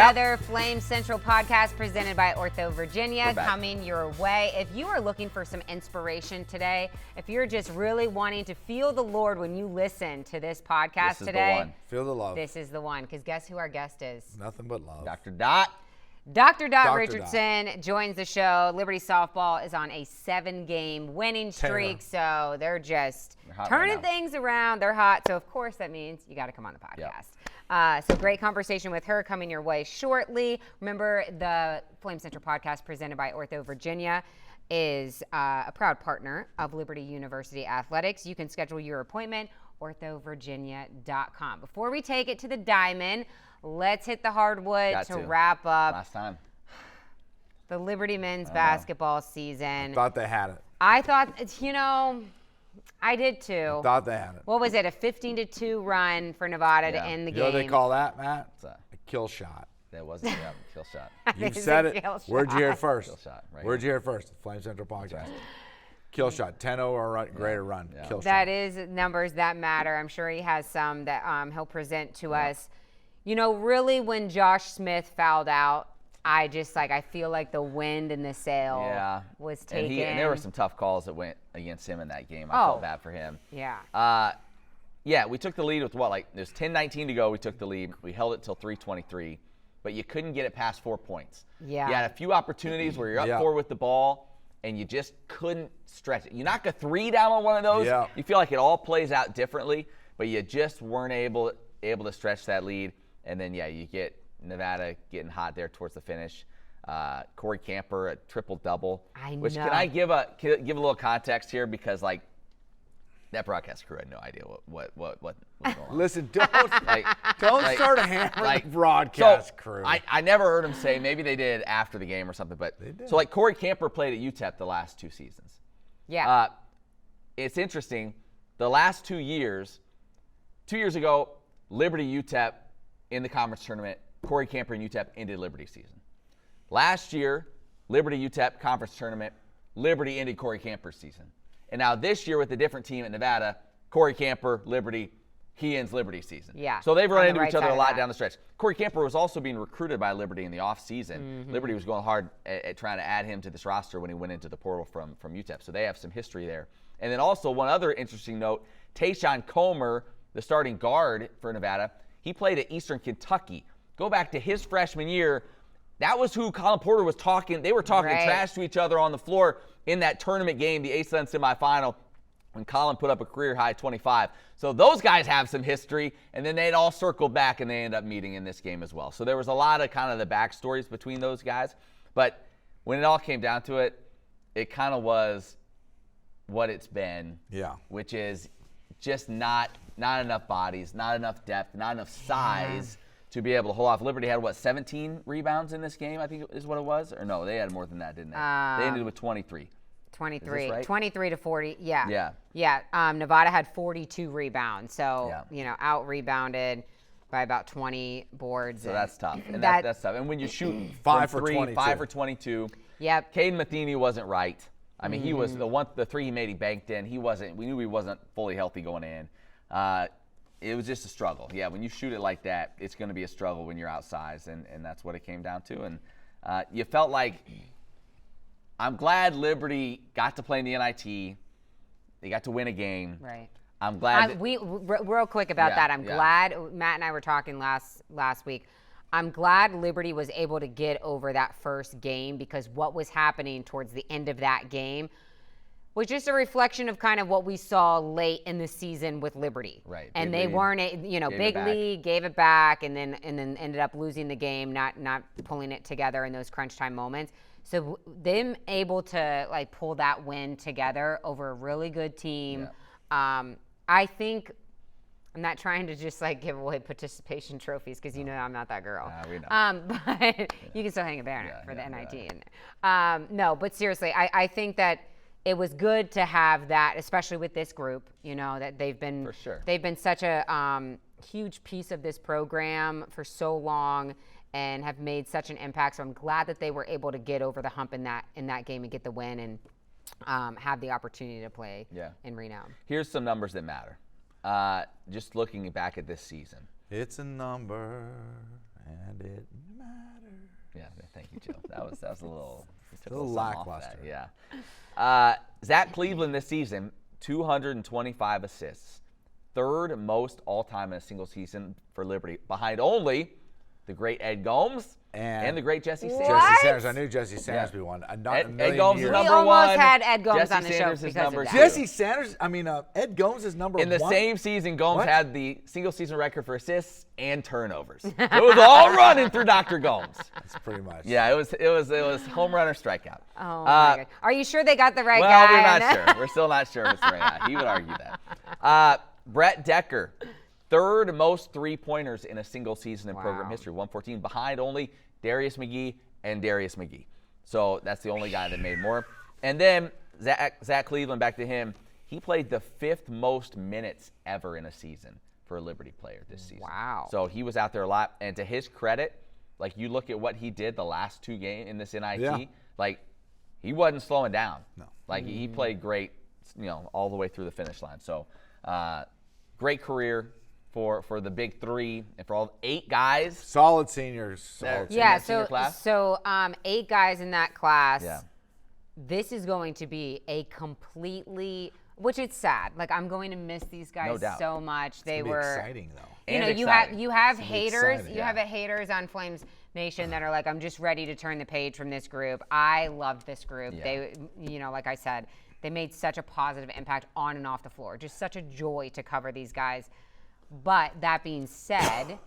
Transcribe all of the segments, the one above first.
Another Flame Central podcast presented by OrthoVirginia coming your way. If you are looking for some inspiration today, if you're just really wanting to feel the Lord when you listen to this podcast today, the one. Feel the love. This is the one, because guess who our guest is? Nothing but love. Dr. Dot. Dr. Dot Richardson joins the show. Liberty Softball is on a 7-game winning streak, so they're just turning things around. They're hot, so of course that means you got to come on the podcast. So great conversation with her coming your way shortly. Remember, the Flame Central podcast presented by OrthoVirginia is a proud partner of Liberty University Athletics. You can schedule your appointment, OrthoVirginia.com. Before we take it to the diamond, let's hit the hardwood to wrap up. Last time. The Liberty men's basketball season. I thought they had it. I thought, I did too. I thought they had it. What was it, a 15-2 run for Nevada to end the game? You know what they call that, Matt? A kill shot. That was a kill shot. You said it. Where'd you hear it first? Kill shot, right. Where'd you hear it first? Flame Central Podcast. Right. Kill shot, 10-0 or greater run. Yeah. Kill shot. That is numbers that matter. I'm sure he has some that he'll present to us. You know, really, when Josh Smith fouled out, I feel like the wind in the sail was taken. And there were some tough calls that went against him in that game. I felt bad for him. Yeah. We took the lead with there's 10:19 to go. We took the lead. We held it till 3:23, but you couldn't get it past 4 points. Yeah. You had a few opportunities where you're up 4 with the ball, and you just couldn't stretch it. You knock a 3 down on one of those, you feel like it all plays out differently, but you just weren't able to stretch that lead. And then, you get Nevada getting hot there towards the finish. Corey Camper, a triple-double. Which, can I give a little context here? Because, that broadcast crew had no idea what was going on. Listen, don't start a hammer broadcast crew. I never heard him say, maybe they did after the game or something, but they did. So Corey Camper played at UTEP the last 2 seasons. Yeah. It's interesting. The last 2 years, 2 years ago, Liberty UTEP in the conference tournament, Corey Camper and UTEP ended Liberty season. Last year, Liberty UTEP conference tournament, Liberty ended Corey Camper's season. And now this year with a different team at Nevada, Corey Camper, Liberty, he ends Liberty season. Yeah. So they've run into each other a lot down the stretch. Corey Camper was also being recruited by Liberty in the offseason. Mm-hmm. Liberty was going hard at trying to add him to this roster when he went into the portal from UTEP. So they have some history there. And then also one other interesting note, Tayshawn Comer, the starting guard for Nevada, he played at Eastern Kentucky. Go back to his freshman year. That was who Colin Porter was talking. They were talking trash to each other on the floor in that tournament game, the A-Sun semifinal, when Colin put up a career-high 25. So those guys have some history, and then they'd all circle back, and they end up meeting in this game as well. So there was a lot of kind of the backstories between those guys. But when it all came down to it, it kind of was what it's been, which is just not enough bodies, not enough depth, not enough size to be able to hold off. Liberty had, 17 rebounds in this game, I think is what it was? Or no, they had more than that, didn't they? They ended with 23. 23. Right? 23 to 40, Yeah. Nevada had 42 rebounds, so, out-rebounded by about 20 boards. So that's tough. And that's tough. And when you shoot 5 for 22. 5 for 22. Yep. Caden Matheny wasn't right. I mean, he was the 3 he made, he banked in. We knew he wasn't fully healthy going in. It was just a struggle. Yeah, when you shoot it like that, it's going to be a struggle when you're outsized, and that's what it came down to. And you felt like, I'm glad Liberty got to play in the NIT. They got to win a game. Right. I'm glad. Real quick about that. I'm glad, Matt and I were talking last week. I'm glad Liberty was able to get over that first game, because what was happening towards the end of that game was just a reflection of kind of what we saw late in the season with Liberty. Right. And they weren't, Big League gave it back and then ended up losing the game, not pulling it together in those crunch time moments. So them able to pull that win together over a really good team. Yeah. I think, I'm not trying to just give away participation trophies, because I'm not that girl. We know. But you can still hang a banner for the NIT. No, but seriously, I think that it was good to have that, especially with this group, that they've been for sure. They've been such a huge piece of this program for so long and have made such an impact. So I'm glad that they were able to get over the hump in that game and get the win and have the opportunity to play in Reno. Here's some numbers that matter. Just looking back at this season. It's a number And it matters. Yeah, thank you, Joe. That was a little lackluster. Yeah. Zach Cleveland this season, 225 assists. Third most all-time in a single season for Liberty, behind only the great Ed Gomes and the great Jesse Sanders. Jesse Sanders. I knew Jesse Sanders would be one. Ed Gomes is We number almost one. had Ed Gomes Jesse on the Sanders show is because number of two. that. Jesse Sanders, Ed Gomes is number one. In the same season, Gomes What? had the single season record for assists and turnovers. It was all running through Dr. Gomes. That's pretty much. Yeah, it was home run or strikeout. Oh, my God. Are you sure they got the right Well, guy? we're not sure. We're still not sure if it's the right guy. He would argue that. Brett Decker, third most three-pointers in a single season in program history, 114, behind only Darius McGee and Darius McGee. So that's the only guy that made more. And then Zach Cleveland, back to him, he played the 5th most minutes ever in a season for a Liberty player this season. Wow. So he was out there a lot. And to his credit, like you look at what he did the last 2 games in this NIT, like he wasn't slowing down. No. Like he played great, all the way through the finish line. So great career for the big 3 and for all 8 guys. Solid seniors. Yeah, senior class? so 8 guys in that class. Yeah. This is going to be a completely, which it's sad. Like I'm going to miss these guys No doubt. so much. They It's were exciting though. And you exciting. have It's haters. exciting, You have haters on Flames Nation that are like, I'm just ready to turn the page from this group. I loved this group. Yeah. They, like I said, they made such a positive impact on and off the floor. Just such a joy to cover these guys. But that being said,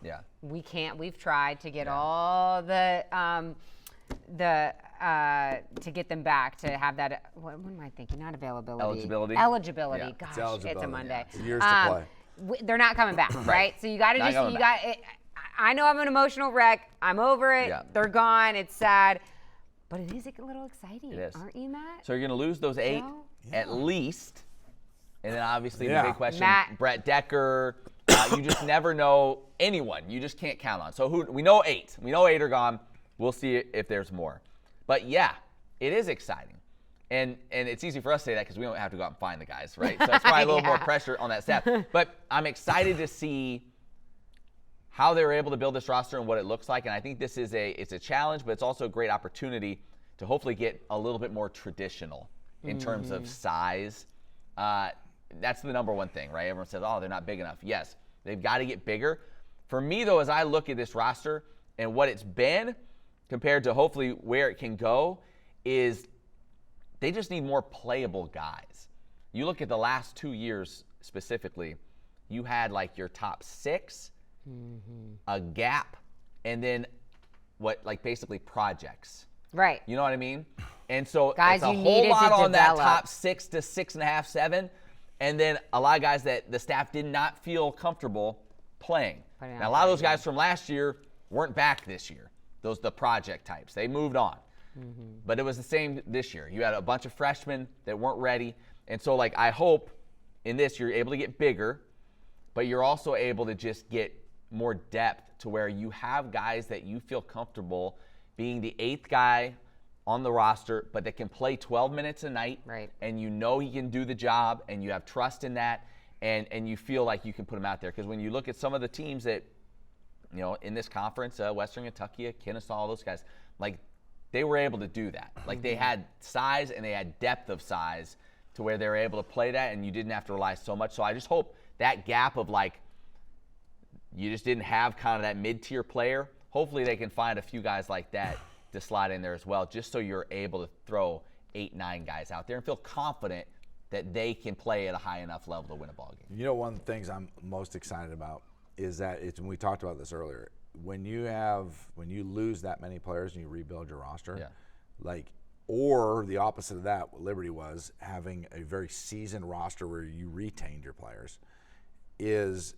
we've tried to get all the to get them back to have that. What am I thinking? Not availability. Eligibility. Yeah. Gosh, it's a Monday. It's years to play. They're not coming back, right? So you got to I know I'm an emotional wreck. I'm over it. Yeah. They're gone. It's sad. But it is a little exciting. It is. Aren't you, Matt? So you're going to lose those 8 at least. And then obviously the big question, Matt. Brett Decker, you just never know anyone. You just can't count on. So we know 8. We know 8 are gone. We'll see if there's more. But yeah, it is exciting. And it's easy for us to say that because we don't have to go out and find the guys, right? So it's probably a little more pressure on that staff. But I'm excited to see how they were able to build this roster and what it looks like. And I think this is it's a challenge, but it's also a great opportunity to hopefully get a little bit more traditional in terms of size. That's the number one thing, right? Everyone says, oh, they're not big enough. Yes, they've got to get bigger. For me, though, as I look at this roster and what it's been compared to hopefully where it can go, is they just need more playable guys. You look at the last 2 years specifically, you had like your top 6, a gap, and then basically projects. Right. You know what I mean? And so guys it's a you whole needed lot to on that develop. top 6 to 6.5, 7, and then a lot of guys that the staff did not feel comfortable playing. Now a lot of those guys from last year weren't back this year. The project types, they moved on. But it was the same this year. You had a bunch of freshmen that weren't ready, and so I hope in this you're able to get bigger, but you're also able to just get more depth to where you have guys that you feel comfortable being the 8th guy on the roster, but that can play 12 minutes a night, right? And you know he can do the job, and you have trust in that, and you feel like you can put him out there. Because when you look at some of the teams that, in this conference, Western Kentucky, Kennesaw, all those guys, they were able to do that. They had size and they had depth of size to where they were able to play that, and you didn't have to rely so much. So I just hope that gap of you just didn't have kind of that mid-tier player. Hopefully they can find a few guys like that to slide in there as well, just so you're able to throw 8, 9 guys out there and feel confident that they can play at a high enough level to win a ball game. One of the things I'm most excited about is that and we talked about this earlier, when you lose that many players and you rebuild your roster, or the opposite of that, what Liberty was, having a very seasoned roster where you retained your players, is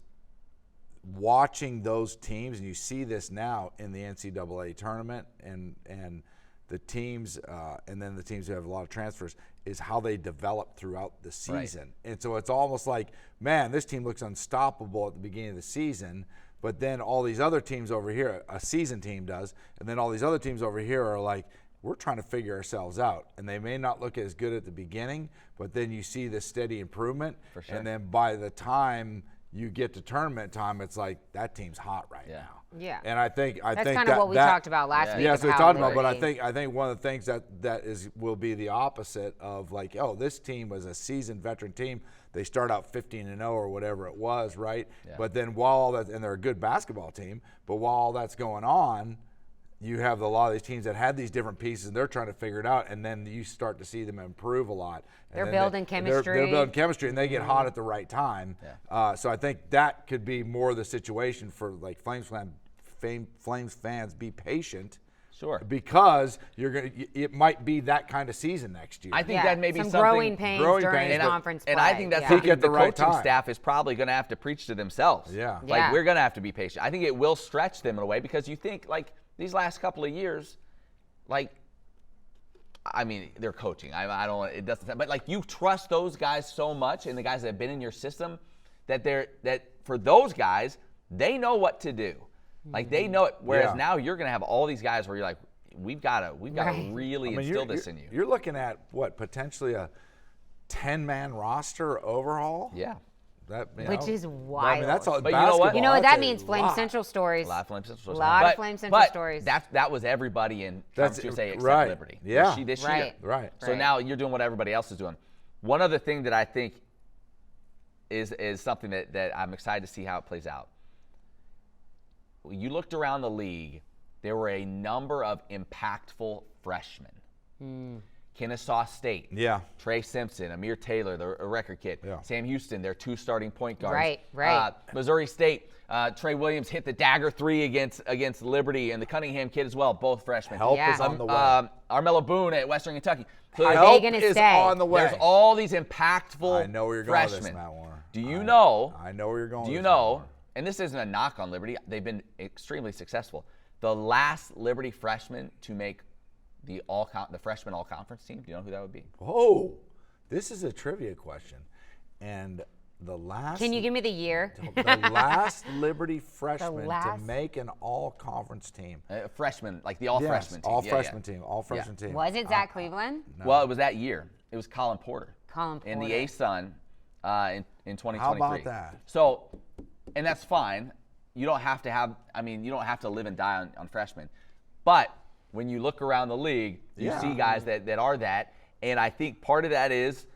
watching those teams, and you see this now in the NCAA tournament and the teams, and then the teams who have a lot of transfers, is how they develop throughout the season. Right. And so it's almost like, man, this team looks unstoppable at the beginning of the season, but then all these other teams over here, a seasoned team does, and then all these other teams over here are like, we're trying to figure ourselves out. And they may not look as good at the beginning, but then you see the steady improvement. For sure. And then by the time you get to tournament time, it's like that team's hot right now. Yeah. And I think that's kind of what we talked about last week. Yes, we talked about, but I think one of the things that will be the opposite of like, oh, this team was a seasoned veteran team. They start out 15-0 or whatever it was, right? Yeah. But then while all that, and they're a good basketball team, but while all that's going on, you have a lot of these teams that had these different pieces, and they're trying to figure it out, and then you start to see them improve a lot. They're building chemistry. They're building chemistry, and they get hot at the right time. Yeah. So I think that could be more the situation for like Flames fans. Be patient. Sure. Because it might be that kind of season next year. I think that may be some something growing pains during the conference play. And I think that's something the coaching staff is probably going to have to preach to themselves. Yeah. Like we're going to have to be patient. I think it will stretch them in a way because you think like these last couple of years, like, I mean, they're coaching. I don't. It doesn't. But like you trust those guys so much, and the guys that have been in your system, that for those guys, they know what to do. Like they know it. Whereas now you're going to have all these guys where you're like, we've got to really instill this in you. You're looking at what, potentially a 10-man roster overhaul? Yeah. Which is wild. I mean, that's all. But you know what? You know what that means? Flame Central stories. A lot of Flame Central stories. A lot of Flame Central stories. That was everybody in Conference USA except right. Liberty. Yeah. This year. Right. So now you're doing what everybody else is doing. One other thing that I think is something that I'm excited to see how it plays out. You looked around the league, there were a number of impactful freshmen. Kennesaw State. Yeah. Trey Simpson, Amir Taylor, the record kid. Yeah. Sam Houston, their 2 starting point guards. Right. Missouri State, Trey Williams hit the dagger 3 against Liberty, and the Cunningham kid as well, both freshmen. Help is on the way. Armello Boone at Western Kentucky. So help is on the way. There's all these impactful I know where you're freshmen. going with this, Matt Warner. Do you know? I know where you're going. Do you with know? And this isn't a knock on Liberty. They've been extremely successful. The last Liberty freshman to make the freshman all-conference team, do you know who that would be? Oh, this is a trivia question. And the last... Can you give me the year? The last Liberty freshman to make an all-conference team. Freshman, like the all-freshman team. All-freshman team. All-freshman team. Was it Zach Cleveland? No. Well, it was that year. It was Colin Porter. In the A-Sun in 2023. How about that? So, and that's fine. You don't have to live and die on freshmen. But when you look around the league, you see guys that are that. And I think part of that is,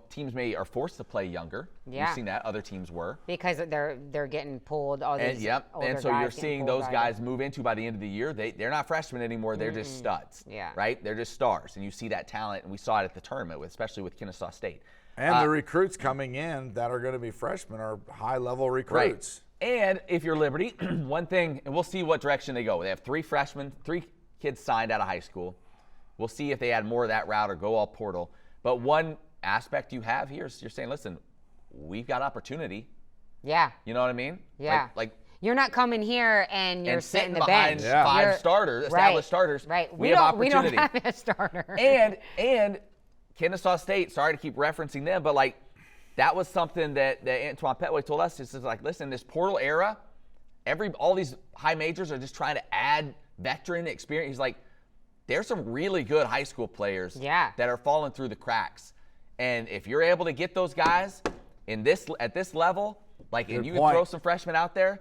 teams are forced to play younger. Yeah. You've seen that. Other teams were. Because they're getting pulled. All these and so you're seeing those guys move into by the end of the year. They're not freshmen anymore. They're just studs. Yeah. Right? They're just stars. And you see that talent. And we saw it at the tournament, especially with Kennesaw State. And the recruits coming in that are going to be freshmen are high-level recruits. Right. And if you're Liberty, one thing, and we'll see what direction they go. They have 3 kids signed out of high school. We'll see if they add more of that route or go all portal. But one aspect you have here is you're saying, listen, we've got opportunity. Yeah. You know what I mean? Yeah. Like you're not coming here and you're sitting the behind bench. 5 starters, established starters. Right. We have opportunity. We don't have a starter. And Kennesaw State, sorry to keep referencing them, but that was something that Antoine Petway told us. It's like, listen, this portal era, all these high majors are just trying to add veteran experience. He's like, there's some really good high school players that are falling through the cracks. And if you're able to get those guys at this level, and you can throw some freshmen out there,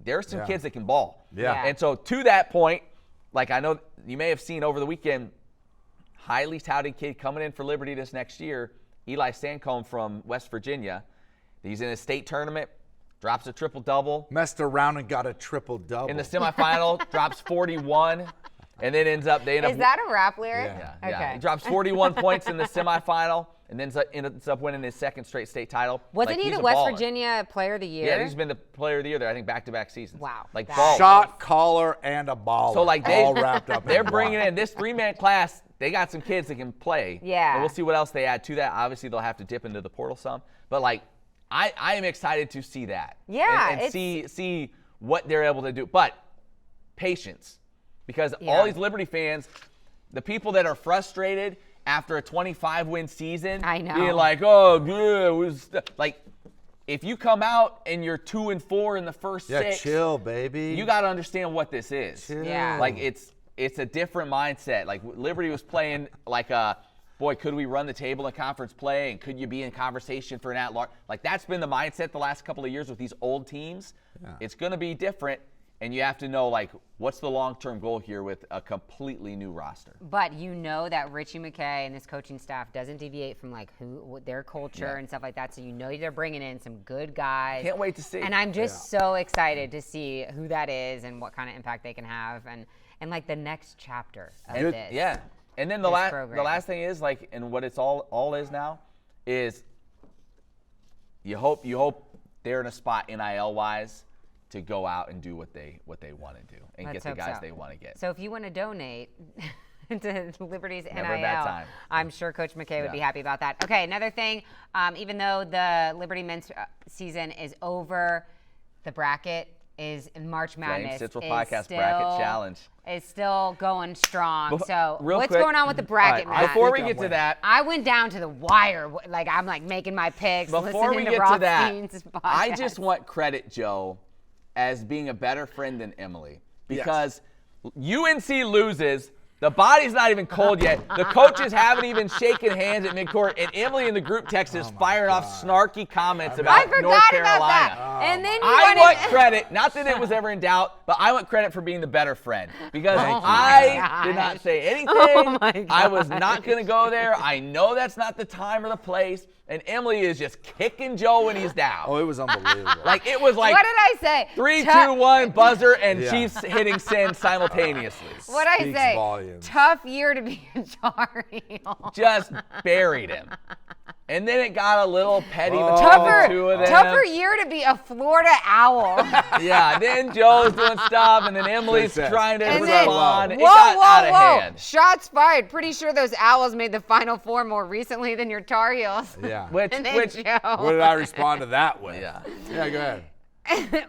there's some kids that can ball. Yeah. And so to that point, I know you may have seen over the weekend, highly touted kid coming in for Liberty this next year, Eli Sancombe from West Virginia. He's in a state tournament, drops a triple-double. Messed around and got a triple-double. In the semifinal, drops 41, and then ends up. Is that a rap lyric? Yeah. Okay. He drops 41 points in the semifinal, and then ends up winning his 2nd straight state title. Wasn't he the West Virginia Player of the Year? Yeah, he's been the Player of the Year there, I think, back-to-back seasons. Wow. Shot caller and a baller. So all wrapped up. They're bringing in this 3-man class. They got some kids that can play. Yeah. And we'll see what else they add to that. Obviously, they'll have to dip into the portal some. But, I am excited to see that. Yeah. And see what they're able to do. But patience. Because all these Liberty fans, the people that are frustrated after a 25-win season. I know. Being like, oh, good. It was if you come out and you're 2-4 in the first 6. Chill, baby. You got to understand what this is. Chill. Yeah. It's a different mindset. Liberty was playing like a boy, could we run the table in conference play, and could you be in conversation for an at-large? Like, that's been the mindset the last couple of years with these old teams. Yeah. It's going to be different, and you have to know, like, what's the long-term goal here with a completely new roster. But you know that Richie McKay and this coaching staff doesn't deviate from, like, their culture and stuff like that, so you know they're bringing in some good guys. Can't wait to see. And I'm just so excited to see who that is and what kind of impact they can have and like, the next chapter of this. Yeah. And then the last thing is, like, and what it's all is now is you hope they're in a spot NIL wise to go out and do what they want to do and get the guys they want to get. So if you want to donate to Liberty's Never a bad NIL, time. I'm sure Coach McKay would be happy about that. Okay, another thing, even though the Liberty men's season is over, the bracket is March Madness. Central Podcast Bracket Challenge is still going strong. So what's going on with the bracket, Matt? Before we get to that, I went down to the wire. Like, I'm like making my picks. Before we get to that, I just want credit, Joe, as being a better friend than Emily, because UNC loses. The body's not even cold yet. The coaches haven't even shaken hands at midcourt, and Emily in the group text is firing off snarky comments about North Carolina. About that. And then I want credit, not that it was ever in doubt, but I want credit for being the better friend, because I did not say anything. I was not going to go there. I know that's not the time or the place. And Emily is just kicking Joe when he's down. Oh, it was unbelievable. Like, it was like, what did I say? 3, 2, 1, buzzer, and Chiefs hitting send simultaneously. What I say? Volumes. Tough year to be a Tar Heel. Just buried him. And then it got a little petty between the two of them. Tougher year to be a Florida Owl. Yeah, then Joe's doing stuff, and then Emily's trying to respond. It whoa, got out of hand. Shots fired. Pretty sure those Owls made the Final Four more recently than your Tar Heels. Yeah. Which what did I respond to that with? Yeah, go ahead.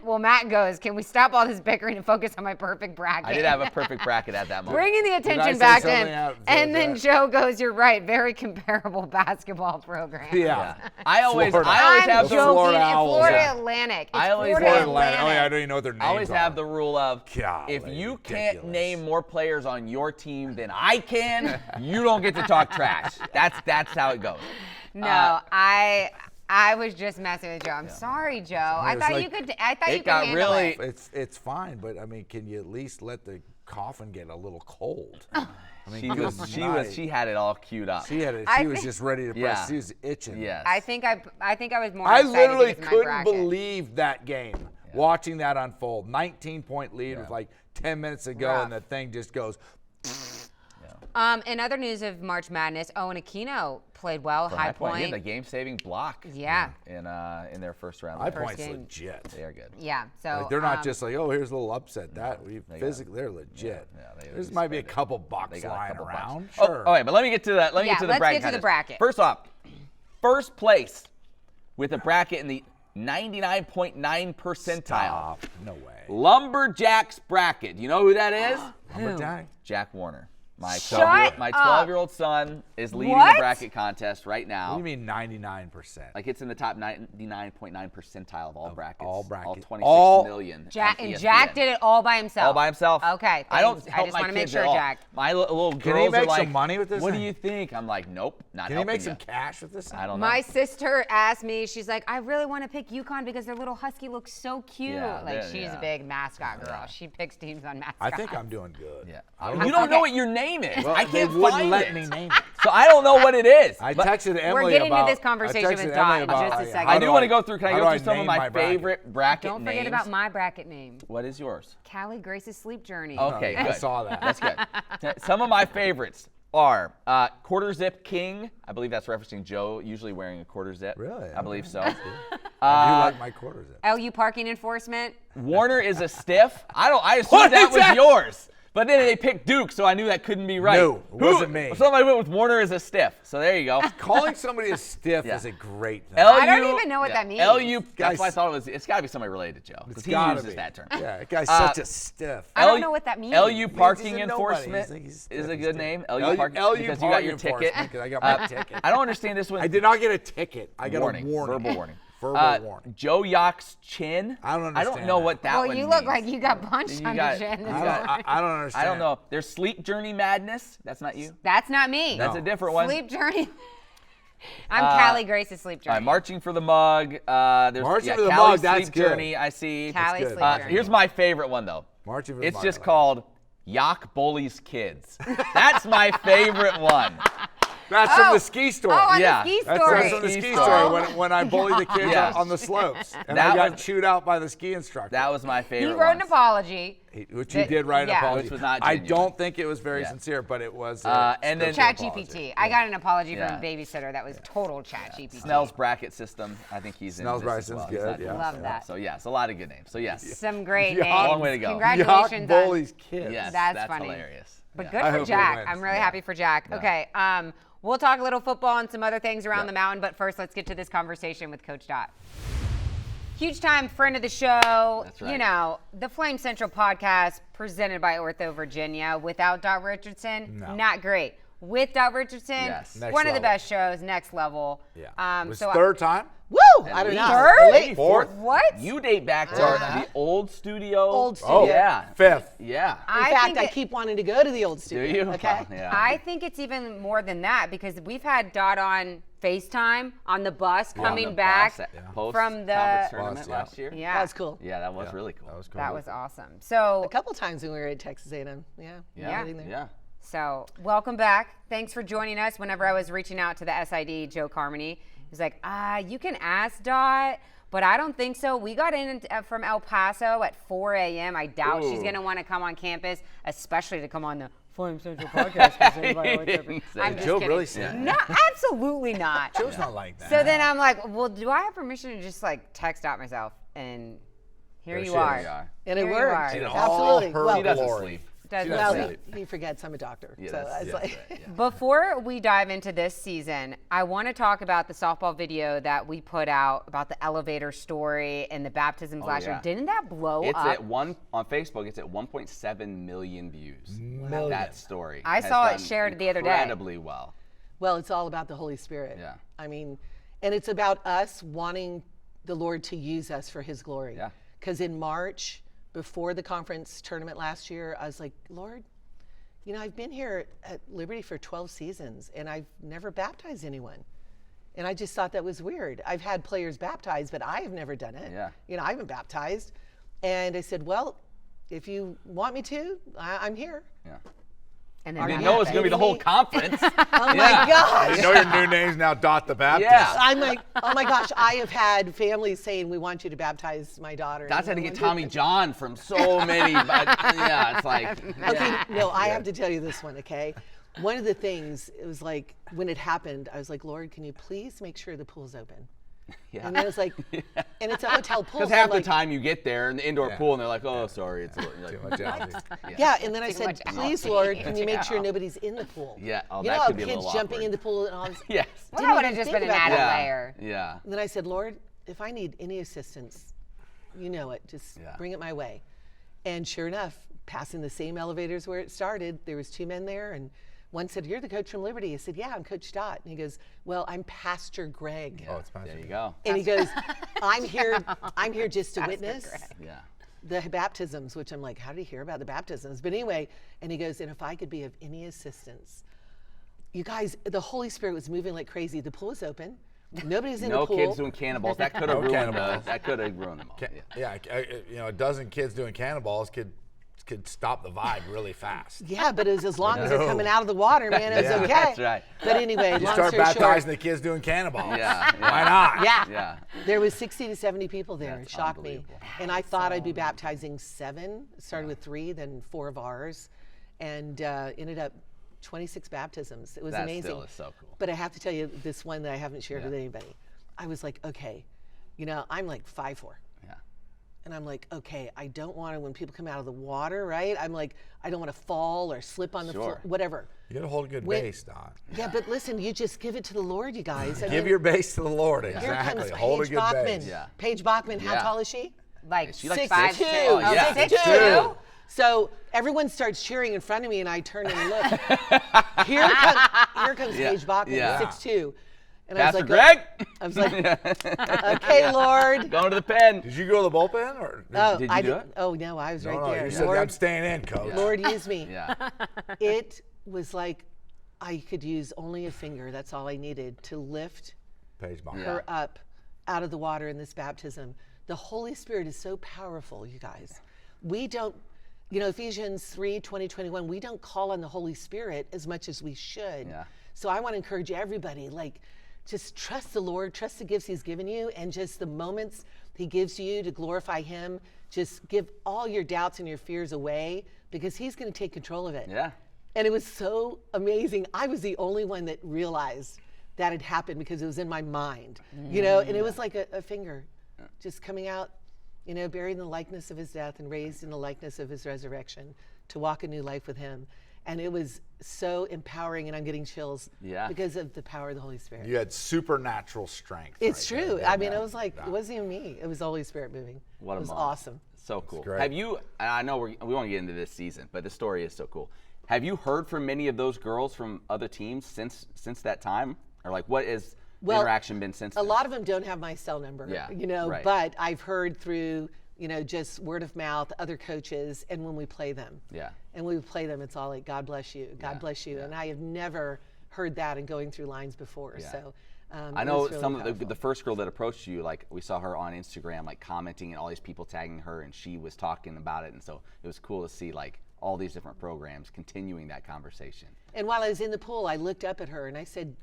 Well, Matt goes, can we stop all this bickering and focus on my perfect bracket? I did have a perfect bracket at that moment. Bringing the attention back in. And then Joe goes, you're right, very comparable basketball program. Yeah. I always have the Florida Owls. Florida Atlantic. I always Florida Atlantic. Oh, yeah, I don't even know what their names are. I always have the rule of, if you can't ridiculous. name more players on your team than I can, you don't get to talk trash. That's how it goes. No, I was just messing with Joe. I'm sorry, Joe. I thought you could handle it. It's fine, but I mean, can you at least let the coffin get a little cold? I mean, she had it all queued up. She was just ready to press. She was itching. Yes. I think I was more. I excited literally because of my couldn't bracket. believe that game. Watching that unfold, 19-point lead with like 10 minutes to go, and the thing just goes. In other news of March Madness, Owen Aquino played well, High Point. Yeah, the game-saving block. Yeah. In their first round. High Point's legit. They are good. Yeah. So like, they're not just like, oh, here's a little upset. They're legit. There might be a couple bucks lying around. Sure. Oh, but let me get to that. Let's get to the bracket. First off, first place with a bracket in the 99.9 percentile. Stop. No way. Lumberjacks bracket. You know who that is? Lumberjack? Jack Warner. My Shut 12-year-old son is leading the bracket contest right now. What do you mean 99%? Like, it's in the top 99.9 percentile of all brackets. All brackets. All 26 million. Jack did it all by himself. All by himself. Okay. I don't help I just my want to make kids sure, at all. Jack. My little girls Can he make are like, some money with this what thing? do you think? I'm like, nope, not Can he helping make some you. cash with this thing? I don't know. My sister asked me, she's like, I really want to pick UConn because their little husky looks so cute. Yeah, she's a big mascot girl. Yeah. She picks teams on mascots. I think I'm doing good. Yeah. You don't know what your name is. Well, I can't they wouldn't find let it. me name it. So I don't know what it is. I texted Emily We're getting about, to this conversation with Dot in just a second. I do want to go through. Can I go do through some of my favorite bracket names? Don't names? forget about my bracket name. What is yours? Callie Grace's Sleep Journey. Okay, good. I saw that. That's good. Some of my favorites are Quarter Zip King. I believe that's referencing Joe usually wearing a quarter zip. Really? I believe so. I do like my quarter zip. LU Parking Enforcement. Warner is a stiff. I assumed that was yours. But then they picked Duke, so I knew that couldn't be right. No, it wasn't me. Somebody went with Warner as a stiff. So there you go. Calling somebody a stiff is a great thing. I don't even know what that means. That's why I thought it was. It's got to be somebody related to Joe because he uses that term. Yeah, that guy's such a stiff. I don't know what that means. LU Parking Enforcement is a good name. LU Parking because you got your ticket. I got my ticket. I don't understand this one. I did not get a ticket. I got a warning. Verbal warning. Verbal warning. Joe Yock's chin. I don't understand. I don't know what that one Well, you means. look like you got punched on the chin. I don't understand. I don't know. There's Sleep Journey Madness. That's not you. That's not me. That's a different one. Sleep Journey. I'm Callie Grace's Sleep Journey. Marching for the Mug. There's Marching for the Callie's Mug, that's Sleep good. Journey, I see. Callie's good. Sleep Journey. Here's my favorite one, though. Marching for the It's Mug, just I like called Yock Bullies Kids. That's my favorite one. That's from the ski story. Oh, on Yeah. the ski That's story. from the ski Ski story story. when I bullied the kids Yeah. on the slopes. And That I got was- chewed out by the ski instructor. That was my favorite He wrote an one. apology. Which he did write an yeah. apology. Which was not I genuine. don't think it was very Yeah. sincere, but it was and then- Chat GPT. I got an apology Yeah. from a babysitter that was total Chat GPT. Snell's bracket system. I think he's in Snell's this as bracket's well. good, He's yeah. not- Love that. So yes, a lot of good names. So yes. Some great Yock. names. Long way to go. Congratulations. Yock on- bullies kids. Yes, That's that's funny. hilarious. But Yeah. good I for hope he Jack. wins. I'm really happy for Jack. Okay. We'll talk a little football and some other things around the mountain, but first let's get to this conversation with Coach Dot. Huge time friend of the show. That's right. You know, the Flame Central podcast presented by OrthoVirginia. Without Dot Richardson, not great. With Dot Richardson, Yes. Next one of the level. best shows, next level. Yeah. It was so third time? Woo! I don't know. Third? Late. Fourth? What? You date back to the old studio. Old Oh, studio. Yeah. Fifth. Yeah. In I fact, think I it- keep wanting to go to the old Do studio. you? Okay. Yeah. I think it's even more than that because we've had Dot on FaceTime on the bus coming back from the conference tournament Bus, yeah. last year. Yeah, That was cool. Yeah, that was really cool. That was cool. that was awesome. So A couple times when we were at Texas A&M. Yeah. Yeah. getting there. Yeah. So, welcome back. Thanks for joining us. Whenever I was reaching out to the SID, Joe Carmody, he was like, you can ask Dot, but I don't think so. We got in from El Paso at 4 a.m. I doubt she's Ooh. going to want to come on campus, especially to come on the Flame Central podcast. 'cause everybody likes everything. Say I'm that. just Joe kidding. really said that? No, absolutely not. Joe's not like that. So then I'm like, well, do I have permission to just like text out myself? And here There you she are. is. And it Here you worked. are. In Absolutely. all Absolutely. her She doesn't glory. sleep. Does doesn't not Well, sleep. he forgets I'm a doctor. Yeah, so I that's was right, like, yeah. Before we dive into this season, I want to talk about the softball video that we put out about the elevator story and the baptisms last year. yeah. Didn't that blow It's up? at on Facebook. It's at 1.7 million views. That story. I has saw it done shared the other day. Incredibly well. well, it's all about the Holy Spirit. Yeah. I mean, and it's about us wanting the Lord to use us for his glory. Yeah. Because in March, before the conference tournament last year, I was like, Lord, you know, I've been here at Liberty for 12 seasons and I've never baptized anyone. And I just thought that was weird. I've had players baptized, but I have never done it. Yeah. You know, I haven't baptized. And I said, well, if you want me to, I'm here. Yeah. and I then didn't that know it was going to be the whole conference. Oh my gosh. You know your new name's now Dot the Baptist. Yeah. I'm like, oh my gosh, I have had families saying, we want you to baptize my daughter. That's how And to I'm get like, Tommy John from so many. But yeah, it's like. Okay, no, I have to tell you this one, okay? One of the things, it was like, when it happened, I was like, Lord, can you please make sure the pool's open? Yeah. And then it was like, and it's a hotel pool. Because so half like, the time you get there in the indoor Yeah. pool and they're like, oh, sorry, it's you're like, Too much algae. Yeah, and then I Too said, much please, algae. Lord, can you make Yeah. sure nobody's in the pool? Yeah, oh, you that know, could be a kids little jumping awkward. in the pool and all this. Yes. Well, Didn't that would have even just think been an about added that. layer. Yeah. And then I said, Lord, if I need any assistance, you know it, just Yeah. bring it my way. And sure enough, passing the same elevators where it started, there was two men there, and one said, you're the coach from Liberty. I said, yeah, I'm Coach Dot. And he goes, well, I'm Pastor Greg. Oh, it's Pastor. There you go. And he goes, I'm here just to witness Yeah. the baptisms, which I'm like, how did he hear about the baptisms? But anyway, and he goes, and if I could be of any assistance, you guys, the Holy Spirit was moving like crazy. The pool was open. Nobody's in No the pool. kids doing cannonballs. That could have No ruined. cannonballs. That could have ruined them all. Yeah. Yeah, you know, a dozen kids doing cannonballs could stop the vibe really fast. Yeah, but it was as long as they're No. coming out of the water, man, it was Yeah. okay. That's right. But anyway, You long start story baptizing short, the kids doing cannonballs. Yeah. Why not? yeah, Yeah. there was 60 to 70 people there. That's It shocked me. unbelievable. And I thought I'd be baptizing 7. It started with 3, then 4 of ours, and ended up 26 baptisms. It was That amazing. still is so cool. But I have to tell you this one that I haven't shared Yeah. with anybody. I was like, okay, you know, I'm like 5'4". Yeah. And I'm like, okay, I don't want to, when people come out of the water, right? I'm like, I don't want to fall or slip on the floor, Sure. whatever. You gotta hold a good When- base, Dot. Yeah, but listen, you just give it to the Lord, you guys. I Give mean, your base to the Lord. here Exactly. comes Hold a Paige good Bachman. base. Yeah. Paige Bachman, how Yeah. tall is she? Like Is she like 5'2". 6'2". Oh, yeah. 6'2". So everyone starts cheering in front of me, and I turn and look. Here comes Yeah. Paige Bachman, Yeah. 6'2". And Pastor I was Greg? I was like, okay, Lord. Going to the pen. Did you go to the bullpen? Or did you do it? Oh, no, I was right no, there. you said, I'm staying in, coach. Lord, use me. Yeah. It was like I could use only a finger. That's all I needed to lift her up out of the water in this baptism. The Holy Spirit is so powerful, you guys. We don't, Ephesians 3:20-21, we don't call on the Holy Spirit as much as we should. Yeah. So I want to encourage everybody, just trust the Lord, trust the gifts he's given you, and just the moments he gives you to glorify him. Just give all your doubts and your fears away because he's going to take control of it. Yeah. And it was so amazing. I was the only one that realized that had happened because it was in my mind, and it was like a finger just coming out, buried in the likeness of his death and raised in the likeness of his resurrection to walk a new life with him. And it was so empowering, and I'm getting chills because of the power of the Holy Spirit. You had supernatural strength. It's true. I mean, it was like, it wasn't even me. It was the Holy Spirit moving. What a It was moment. awesome. So cool. great. Have you, and I know we want to get into this season, but the story is so cool. Have you heard from many of those girls from other teams since that time? Or what has the interaction been since then? A lot of them don't have my cell number, right. but I've heard through, just word of mouth, other coaches, and when we play them. Yeah. And when we play them, it's all like, God bless you, God bless you. And I have never heard that in going through lines before. Yeah. So I know really some of powerful. the first girl that approached you, we saw her on Instagram, commenting and all these people tagging her, and she was talking about it. And so it was cool to see all these different programs continuing that conversation. And while I was in the pool, I looked up at her and I said,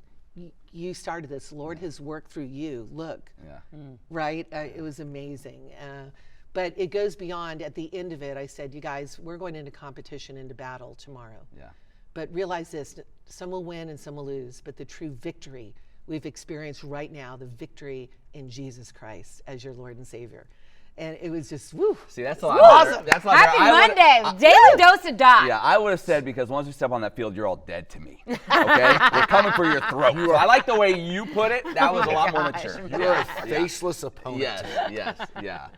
you started this. Lord has worked through you. Look. Yeah. Right? It was amazing. But it goes beyond. At the end of it, I said, you guys, we're going into competition, into battle tomorrow. Yeah. But realize this, some will win and some will lose, but the true victory we've experienced right now, the victory in Jesus Christ as your Lord and Savior. And it was just, woo. See, that's a lot awesome. better. That's a lot Happy better. Monday. Daily dose of Dot. Yeah, I would have said, because once we step on that field, you're all dead to me. Okay? We're coming for your throat. So I like the way you put it. That was a lot more mature. You are a faceless opponent. Yes, yeah.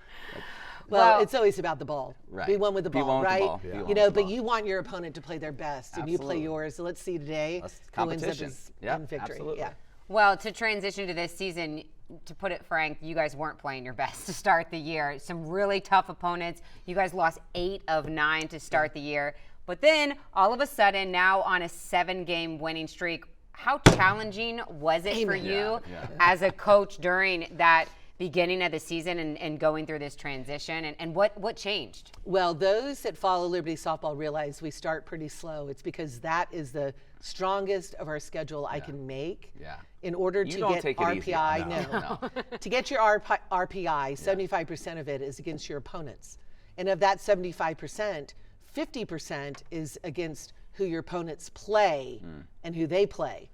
Well, it's always about the ball. Right. Be one with the Be ball, one with the right? ball. Be one with the But ball. you want your opponent to play their best, and you play Absolutely. yours. So let's see today who ends up Competition. in victory. Absolutely. Yeah. Well, to transition to this season, to put it frank, you guys weren't playing your best to start the year. Some really tough opponents. You guys lost 8 of 9 to start the year. But then, all of a sudden, now on a 7-game winning streak, how challenging was it for you as a coach during that beginning of the season and going through this transition? And what changed? Well, those that follow Liberty Softball realize we start pretty slow. It's because that is the strongest of our schedule I can make. Yeah. In order to don't get take it easy. RPI, No. to get your RPI, 75% of it is against your opponents. And of that 75%, 50% is against who your opponents play and who they play.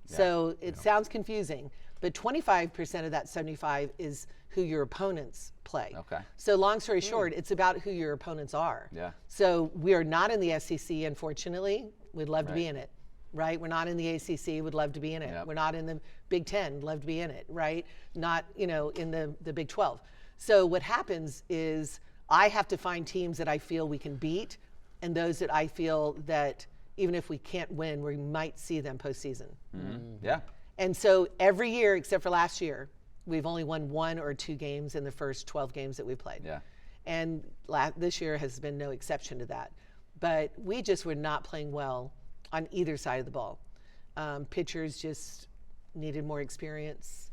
So it sounds confusing, but 25% of that 75 is who your opponents play. Okay. So long story short, it's about who your opponents are. Yeah. So we are not in the SEC, unfortunately. We'd love to be in it, right? We're not in the ACC. Would love to be in it. Yep. We're not in the Big Ten. Love to be in it, right? Not, in the Big 12. So what happens is I have to find teams that I feel we can beat, and those that I feel that even if we can't win, we might see them postseason. Yeah. And so every year, except for last year, we've only won 1 or 2 games in the first 12 games that we played. Yeah. And this year has been no exception to that. But we just were not playing well on either side of the ball. Pitchers just needed more experience.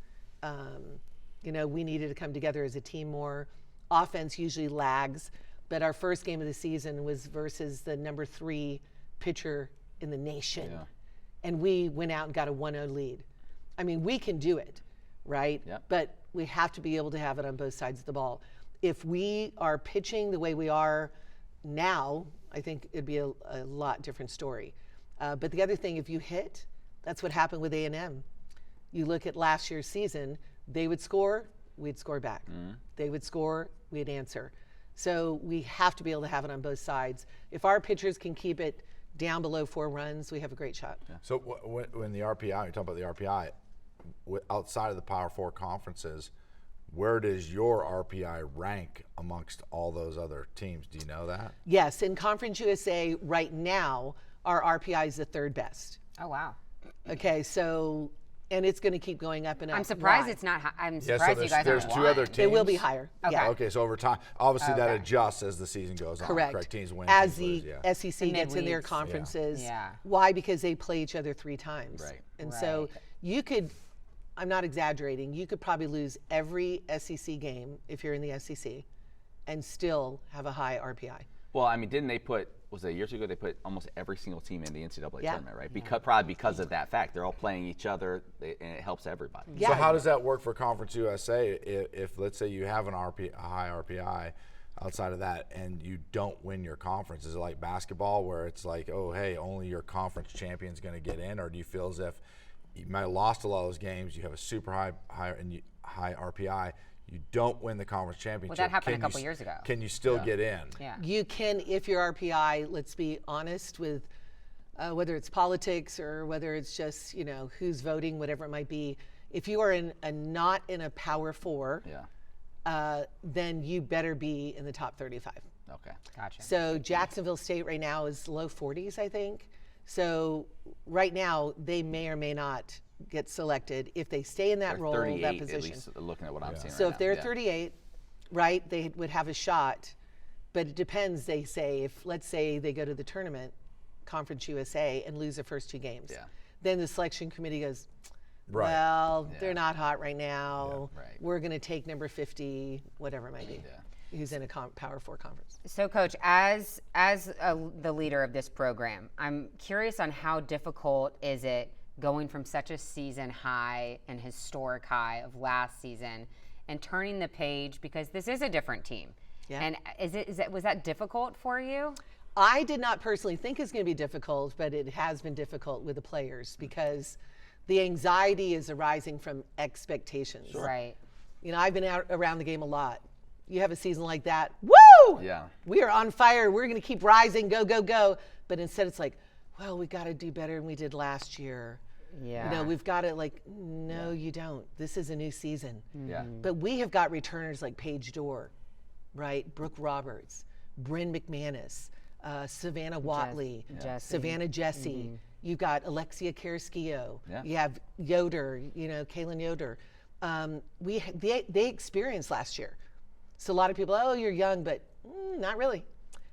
We needed to come together as a team more. Offense usually lags, but our first game of the season was versus the number 3 pitcher in the nation. Yeah. And we went out and got a 1-0 lead. I mean, we can do it, right? Yep. But we have to be able to have it on both sides of the ball. If we are pitching the way we are now, I think it'd be a lot different story. But the other thing, if you hit, that's what happened with A&M. You look at last year's season, they would score, we'd score back. They would score, we'd answer. So we have to be able to have it on both sides. If our pitchers can keep it down below 4 runs, we have a great shot. Yeah. So when the RPI, you talk about the RPI, outside of the Power 4 conferences, where does your RPI rank amongst all those other teams? Do you know that? Yes, in Conference USA right now, our RPI is the 3rd best. Oh, wow. Okay, so And it's going to keep going up and up. I'm surprised Why? it's not. I'm Yeah, surprised so you guys there's aren't two other one. teams. It will be higher. Okay. Yeah. Okay, so over time, obviously that Okay. adjusts as the season goes on. Correct. Teams win, As teams the lose, yeah. SEC gets in their midweeks. conferences. Yeah. Why? Because they play each other 3 times. Right. And so you could, I'm not exaggerating, you could probably lose every SEC game if you're in the SEC and still have a high RPI. Well, I mean, didn't they put, was it years ago, they put almost every single team in the NCAA Yeah. tournament, right? Probably because of that fact. They're all playing each other, and it helps everybody. Yeah. So how does that work for Conference USA if let's say you have a high RPI outside of that and you don't win your conference? Is it like basketball where it's like, oh, hey, only your conference champion's going to get in? Or do you feel as if you might have lost a lot of those games, you have a super high RPI, you don't win the conference championship? Well, that happened a couple years ago. Can you still get in? Yeah. You can, if your RPI, let's be honest with whether it's politics or whether it's just, you know, who's voting, whatever it might be, if you are not in a Power 4, then you better be in the top 35. Okay. Gotcha. So Jacksonville State right now is low 40s, I think. So right now they may or may not get selected if they stay in that They're role, 38, that position. at least, looking at what I'm seeing So right if they're now. 38, right, they would have a shot. But it depends, they say, if let's say they go to the tournament, Conference USA, and lose their first 2 games. Yeah. Then the selection committee goes, Right. well, they're not hot right now. Yeah, right. We're going to take number 50, whatever it might be, who's in a Power 4 conference. So, Coach, as the leader of this program, I'm curious on how difficult is it going from such a season high and historic high of last season and turning the page, because this is a different team. Yeah. And was that difficult for you? I did not personally think it's going to be difficult, but it has been difficult with the players because the anxiety is arising from expectations. Right. You know, I've been out around the game a lot. You have a season like that, woo! Yeah. We are on fire. We're going to keep rising, go, go, go. But instead it's like, well, we got to do better than we did last year. Yeah. You know, we've got to no, you don't. This is a new season. Yeah. But we have got returners like Paige Dorr, right? Brooke Roberts, Bryn McManus, Savannah Watley, Savannah Jesse. You've got Alexia Carrasquillo. Yeah. You have Yoder, you know, Kaylin Yoder. They experienced last year. So a lot of people, oh, you're young, but not really.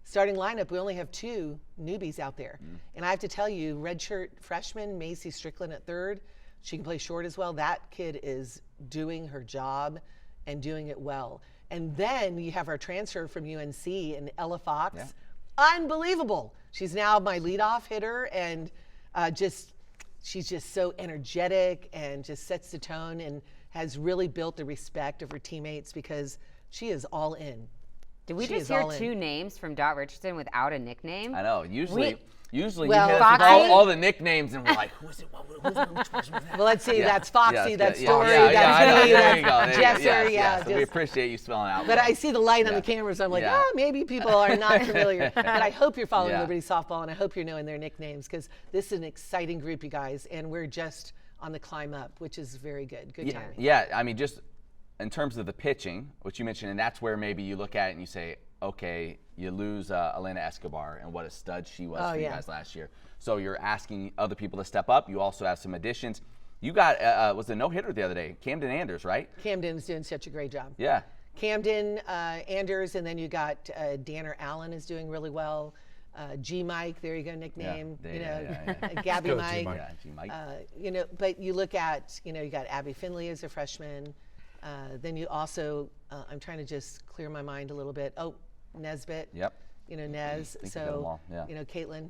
Starting lineup, we only have 2 newbies out there. And I have to tell you, redshirt freshman Macy Strickland at 3rd, she can play short as well. That kid is doing her job and doing it well. And then you have our transfer from UNC and Ella Fox. Yeah. Unbelievable. She's now my leadoff hitter and she's just so energetic and just sets the tone and has really built the respect of her teammates because she is all in. Did we She just is hear all in. 2 names from Dot Richardson without a nickname? I know. Usually Well, you hit us with Foxy? all the nicknames, and we're like, who is it? Which person was that? Well, let's see. Yeah. That's Foxy. Yeah, that's yeah, Story. yeah, yeah, I know. That's me. There you go. That's There you go. Jesser. Yes. So we just- appreciate you spelling out. But well. I see the light on Yeah. the camera, so I'm like, Yeah. maybe people are not familiar. But I hope you're following Yeah. Liberty Softball, and I hope you're knowing their nicknames because this is an exciting group, you guys, and we're just on the climb up, which is very good. Good timing. Yeah, I mean, just in terms of the pitching, which you mentioned, and that's where maybe you look at it and you say, okay, you lose Elena Escobar and what a stud she was for you guys last year. So you're asking other people to step up. You also have some additions. You got, was a no-hitter the other day, Camden Anders, right? Camden's doing such a great job. Yeah. Camden, Anders, and then you got Danner Allen is doing really well. G Mike, there you go, nickname. Gabby Go, Mike. G-Mike. Yeah, G-Mike. You know, but you look at, you know, you got Abby Finley as a freshman. Then you also, I'm trying to just clear my mind a little bit. Oh, Nesbitt. Yep. You know, Nez. think you got them all, yeah. You know, Caitlin.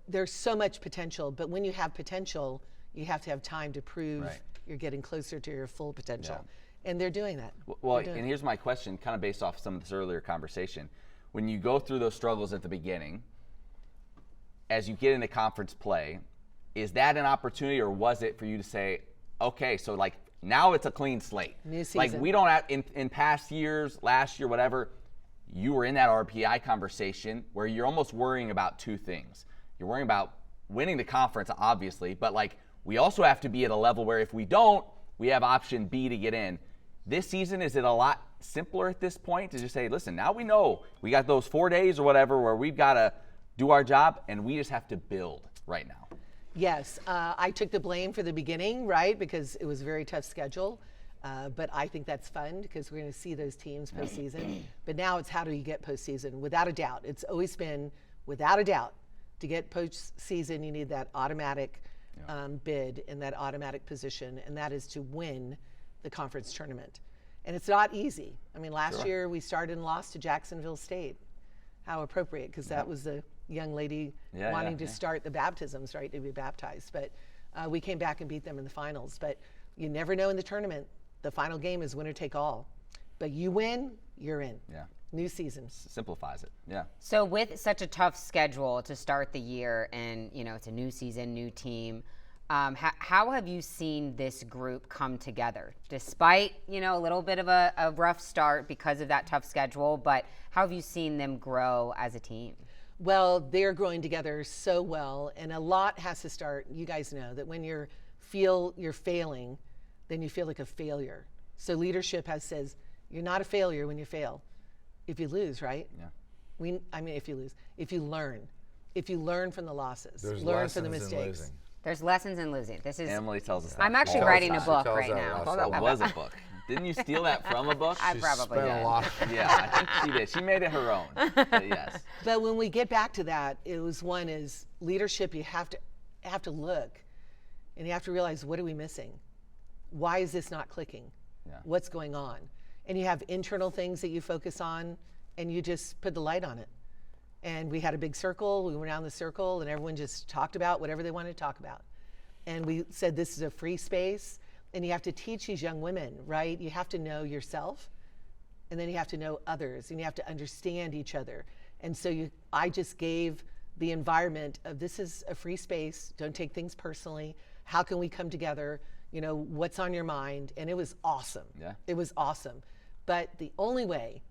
There's so much potential, but when you have potential, you have to have time to prove Right. you're getting closer to your full potential. And they're doing that. Well, They're doing and it. here's my question, kind of based off some of this earlier conversation. When you go through those struggles at the beginning, as you get into conference play, is that an opportunity, or was it for you to say, okay, so like now it's a clean slate? New Like season. we don't have, in past years, last year, whatever, you were in that RPI conversation where you're almost worrying about two things. You're worrying about winning the conference, obviously, but like we also have to be at a level where if we don't, we have option B to get in. This season, is it a lot simpler at this point to just say, listen, now we know we got those 4 days or whatever where we've got to do our job and we just have to build right now? Yes, I took the blame for the beginning, right, because it was a very tough schedule. But I think that's fun because we're going to see those teams postseason. But now it's how do you get postseason? Without a doubt. It's always been, without a doubt, to get postseason, you need that automatic bid and that automatic position, and that is to win the conference tournament. And it's not easy. I mean, last year we started and lost to Jacksonville State. How appropriate, because that was the young lady wanting to start the baptisms, right, to be baptized. But we came back and beat them in the finals. But you never know in the tournament. The final game is winner take all. But you win, you're in. Yeah. New season. Simplifies it. Yeah. So with such a tough schedule to start the year, and it's a new season, new team, how have you seen this group come together, despite a little bit of a rough start because of that tough schedule? But how have you seen them grow as a team? Well, they're growing together so well, and a lot has to start. You guys know that when you're failing, then you feel like a failure. So leadership says you're not a failure when you fail. If you lose, right? Yeah. If you lose, if you learn from the losses, learn from the mistakes. There's lessons in losing. This is Emily tells us that. I'm actually writing a book right now. I thought that was a book. Didn't you steal that from a book? I probably did. Yeah, I think she did. She made it her own. But yes. But when we get back to that, it was one is leadership. You have to look, and you have to realize, what are we missing? Why is this not clicking? Yeah. What's going on? And you have internal things that you focus on, and you just put the light on it. And we had a big circle. We went around the circle, and everyone just talked about whatever they wanted to talk about. And we said this is a free space, and you have to teach these young women, right? You have to know yourself, and then you have to know others, and you have to understand each other. And so I just gave the environment of this is a free space. Don't take things personally. How can we come together? What's on your mind? And it was awesome. Yeah. It was awesome. But the only way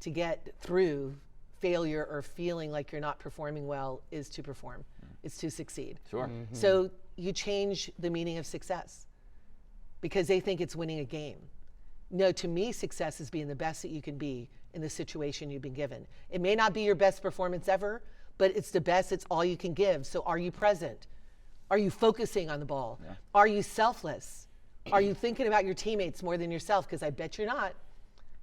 to get through failure or feeling like you're not performing well is to perform. It's to succeed. Sure. Mm-hmm. So you change the meaning of success because they think it's winning a game. No, to me, success is being the best that you can be in the situation you've been given. It may not be your best performance ever, but it's the best, it's all you can give. So are you present? Are you focusing on the ball? Yeah. Are you selfless? Are you thinking about your teammates more than yourself? Because I bet you're not.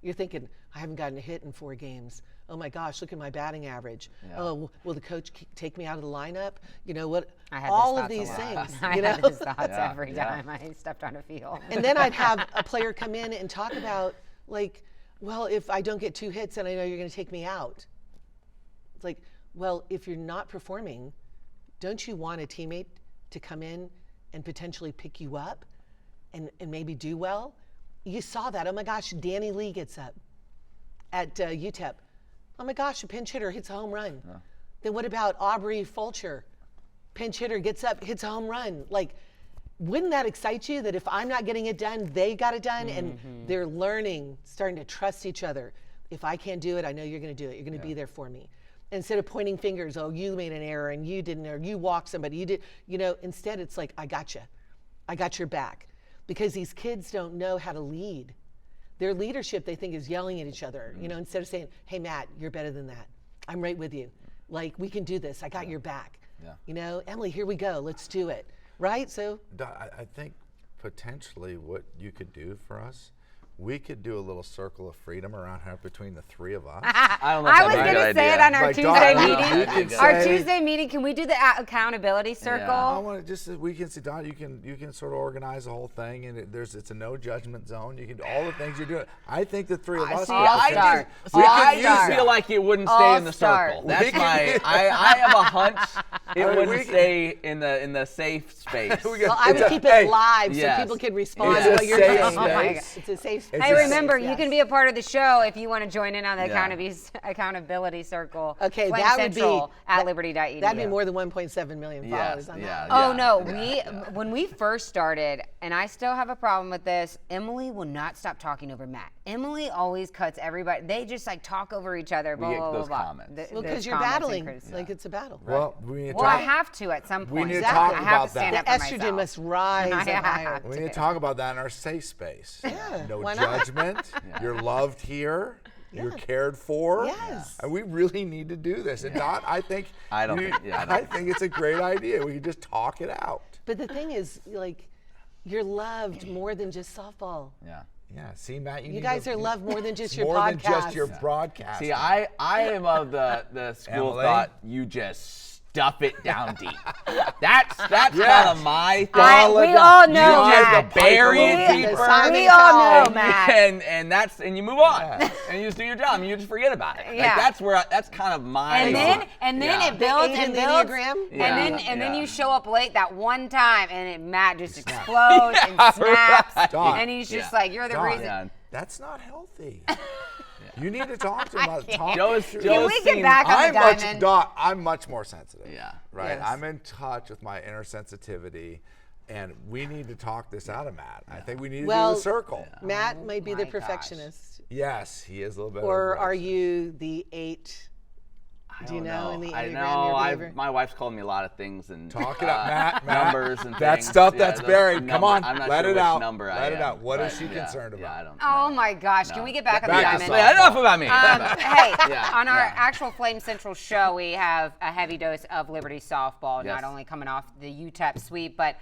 You're thinking, I haven't gotten a hit in 4 games. Oh my gosh, look at my batting average. Yeah. Oh, will the coach take me out of the lineup? You know what? All of these things. I had those thoughts every time I stepped on a field. And then I'd have a player come in and talk about, like, well, if I don't get 2 hits and I know you're going to take me out. It's like, well, if you're not performing, don't you want a teammate to come in and potentially pick you up and maybe do well? You saw that. Oh my gosh, Danny Lee gets up at UTEP. Oh my gosh, a pinch hitter hits a home run. Yeah. Then what about Aubrey Fulcher? Pinch hitter gets up, hits a home run. Like, wouldn't that excite you that if I'm not getting it done, they got it done? Mm-hmm. And they're learning, starting to trust each other. If I can't do it, I know you're going to do it. You're going to be there for me. Instead of pointing fingers, oh, you made an error and you didn't, or you walked somebody, you did. Instead it's like, I got you. I got your back. Because these kids don't know how to lead. Their leadership, they think, is yelling at each other. Instead of saying, hey, Matt, you're better than that. I'm right with you. Like, we can do this. I got your back. Yeah. Emily, here we go. Let's do it. Right? So I think potentially what you could do for us, we could do a little circle of freedom around here between the 3 of us. I was going to say it on our Tuesday meeting. Our Tuesday meeting, can we do the accountability circle? Yeah. I want to we can sit down. You can sort of organize the whole thing, and it's a no judgment zone. You can do all the things you're doing. I think the 3 of us. I just feel like it wouldn't stay in the circle. That's I have a hunch it wouldn't stay in the safe space. Well, I would keep it live so people can respond to what you're saying. It's a safe space. Hey, remember, you can be a part of the show if you want to join in on the accountability circle. Okay, Flame that would Central be at liberty.edu. That'd be more than 1.7 million followers on that. Oh no, when we first started, and I still have a problem with this, Emily will not stop talking over Matt. Emily always cuts everybody. They just talk over each other. We get those comments. Well, because you're battling, like it's a battle. Well, I have to at some point. We need to talk about that. The estrogen must rise higher. We need to talk about that in our safe space. Yeah. No judgment. You're loved here. You're cared for. Yes. And we really need to do this. And Dot, I think I think it's a great idea. We can just talk it out. But the thing is, like, you're loved more than just softball. Yeah. Yeah. See, Matt, You guys are loved more than just your podcast. More than just your broadcast. See, I am of the school of Emily? thought you just stuff it down deep. That's kind of my thing. We all know, You Matt. just bury it We- deeper. We all know, Matt. And you move on. And you just do your job and you just forget about it. Yeah. Like that's kind of my And then it builds and The builds. Enneagram? And then you show up late that one time and Matt just Snaps. explodes and snaps. Right. And he's just like, you're the Dot. reason. Yeah. That's not healthy. You need to talk to him about talk. Can we get back on the diamond? I'm much more sensitive. Yeah. Right. Yes. I'm in touch with my inner sensitivity, and we need to talk this out of Matt. I think we need to do the circle. Matt might be my the gosh. perfectionist. Yes, he is a little bit. Or of a are perfectionist. you the 8? Do you know in the I Enneagram know. your believer? My wife's called me a lot of things and Talk it up, Matt. numbers and that things. stuff Yeah, that's the buried. number- Come on, I'm not let sure it which out. number Let I it out. am, What is but she concerned Yeah, I about? don't Oh know. my gosh, can we get back on the Back to diamond? softball. Enough about me. Hey, on our yeah. actual Flame Central show, we have a heavy dose of Liberty softball, Yes. not only coming off the UTEP sweep, but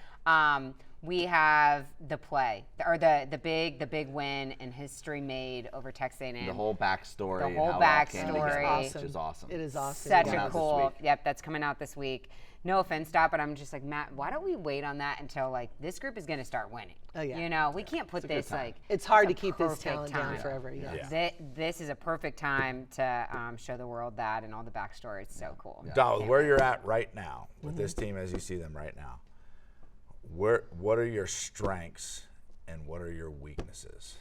we have the play, or the big win and history made over Texas A&M. The whole backstory. The and whole how it all came backstory. together, It's which is awesome. It is awesome. Such Coming a out this cool, week. yep, that's coming out this week. No offense, Stop, but I'm just like, Matt, why don't we wait on that until like this group is going to start winning? Oh, yeah. You know, we can't put this time. like. It's hard to a keep this perfect talent down time. forever. Yeah. Yeah. This is a perfect time to show the world that and all the backstory. It's so cool. Dot, where you're at right now with this team as you see them right now, what are your strengths and what are your weaknesses?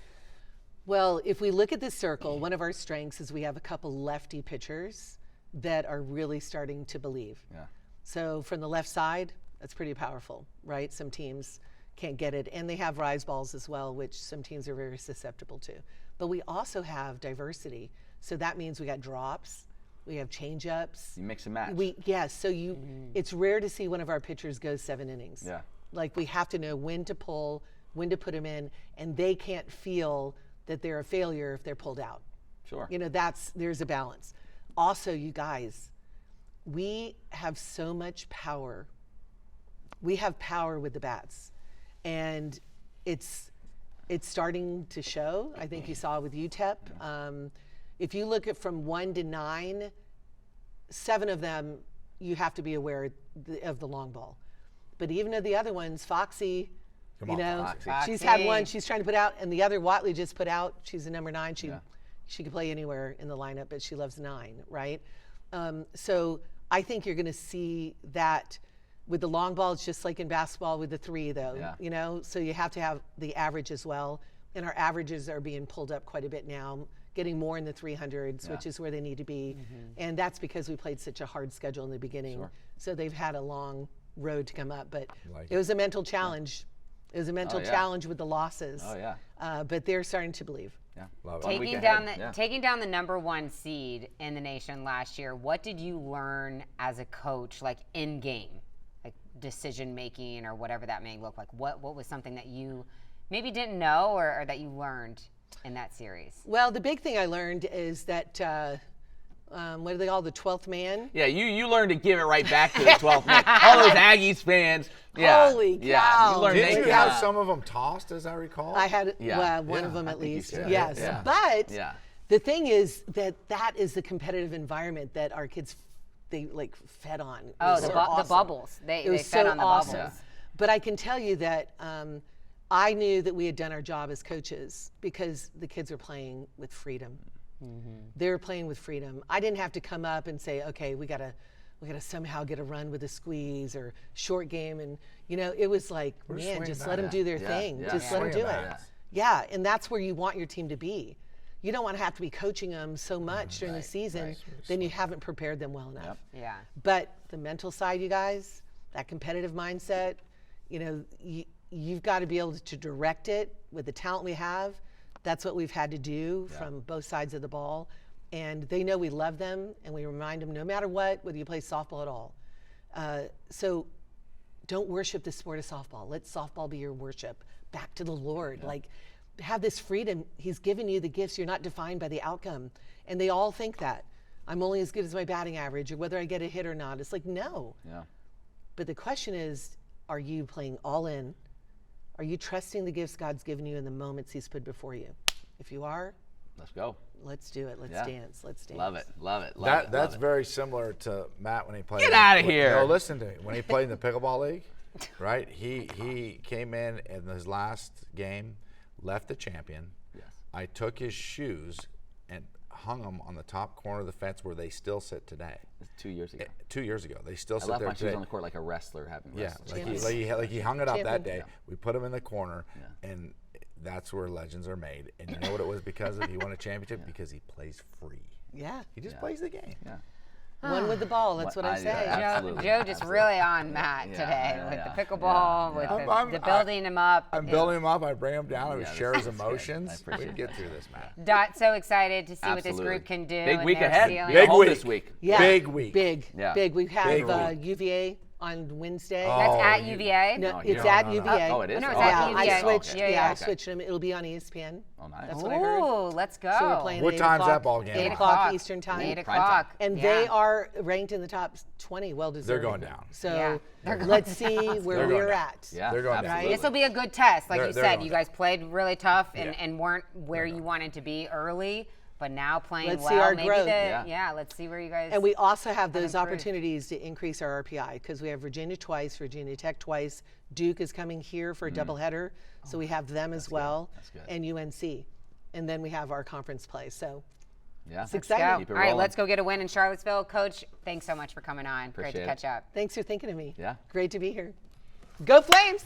Well, if we look at this circle, one of our strengths is we have a couple lefty pitchers that are really starting to believe. Yeah. So from the left side, that's pretty powerful, right? Some teams can't get it. And they have rise balls as well, which some teams are very susceptible to. But we also have diversity. So that means we got drops, we have change-ups. You mix and match. So it's rare to see one of our pitchers go 7 innings. Yeah. Like we have to know when to pull, when to put them in, and they can't feel that they're a failure if they're pulled out. Sure. You know, there's a balance. Also, you guys, we have so much power. We have power with the bats, and it's starting to show. I think you saw with UTEP. If you look at from 1 to 9, 7 of them you have to be aware of the long ball. But even of the other ones, Foxy, Come on, Foxy. she's had one she's trying to put out, and the other Watley just put out. She's a number 9. She could play anywhere in the lineup, but she loves 9, right? So I think you're going to see that with the long ball. It's just like in basketball with the 3, though. Yeah. You know, so you have to have the average as well. And our averages are being pulled up quite a bit now, getting more in the 300s, which is where they need to be. And that's because we played such a hard schedule in the beginning. Sure. So they've had a long road to come up. But Like it was a mental challenge. It was a mental challenge with the losses. Oh, yeah. But they're starting to believe. Yeah. Love it. Taking down the number 1 seed in the nation last year, what did you learn as a coach, like in game, like decision making or whatever that may look like? What was something that you maybe didn't know or that you learned in that series? Well, the big thing I learned is that what do they call the 12th man? Yeah, you learned to give it right back to the 12th man. All those Aggies fans. Yeah. Holy Yeah. cow. You learned Didn't they you could- have some of them tossed, as I recall? I had Yeah. one of Yeah, them I at think you least. said. Yes, Yeah. but Yeah. the thing is that is the competitive environment that our kids they like fed on. It Oh, was the so the awesome. bubbles. They It was fed so on the awesome. bubbles. Yeah. But I can tell you that I knew that we had done our job as coaches because the kids are playing with freedom. They were playing with freedom. I didn't have to come up and say, okay, we gotta somehow get a run with a squeeze or short game, and it was like, man, swinging just bats. let them do their Yeah, thing. yeah. Just let them do Swinging it. bats. Yeah, and that's where you want your team to be. You don't want to have to be coaching them so much during the season, then you haven't prepared them well enough. Yeah. But the mental side, you guys, that competitive mindset, you've got to be able to direct it with the talent we have. That's what we've had to do from both sides of the ball. And they know we love them, and we remind them no matter what, whether you play softball at all. So don't worship the sport of softball. Let softball be your worship. Back to the Lord. Like, have this freedom. He's given you the gifts. You're not defined by the outcome. And they all think that. I'm only as good as my batting average, or whether I get a hit or not. It's like, no. Yeah. But the question is, are you playing all in? Are you trusting the gifts God's given you in the moments he's put before you? If you are, let's go. Let's do it. Let's dance. Let's dance. Love it. Love it. That's very similar to Matt when he played. Get out of here. No, listen to me. When he played in the pickleball league, right? He came in his last game, left the champion. Yes. I took his shoes and hung them on the top corner of the fence where they still sit today. 2 years ago. 2 years ago, they still sit left there my today. shoes on the court like a wrestler having wrestled. Like he hung it up that day. Yeah. We put him in the corner, and that's where legends are made. And you know what it was because of? He won a championship because he plays free. Yeah. He just plays the game. Yeah. One with the ball. That's what I say. Absolutely. Joe just really on Matt today with the pickleball, with the building him up. I'm building him up. I bring him down. I would share his good. emotions. We can get through this, Matt. Dot, so excited to see what this group can do. Big and week their ahead. ceiling. Big week This week. Yeah. Big week. Big. Yeah. Big. We have Big UVA on Wednesday. That's Oh, at UVA. No, it's at UVA. Oh, it is? No, it's Oh, at okay. UVA. I switched. Okay. Yeah, I Okay. switched them. It'll be on ESPN. Oh, nice. That's what I heard. Ooh, let's go. So we're playing What at 8 time's o'clock, that ball game? 8 8 o'clock Eastern time. 8 Prime time. o'clock. And Yeah. they are ranked in the top 20. Well deserved. They're going down. So They're going let's see where They're going we're down. at. Yeah, They're going down. absolutely. This will be a good test. Like They're you said, going you guys played really tough Yeah. and weren't where you wanted to be early, but now playing Let's well. see our maybe growth. let's see where you guys. And we also have those improved. opportunities to increase our RPI because we have Virginia twice, Virginia Tech twice. Duke is coming here for a doubleheader, so we have them as well, That's good. and UNC. And then we have our conference play. So Yeah. it's Go. exciting. Keep it All right, rolling. let's go get a win in Charlottesville. Coach, thanks so much for coming on. Great Appreciate to catch up. Thanks for thinking of me. Yeah. Great to be here. Go Flames!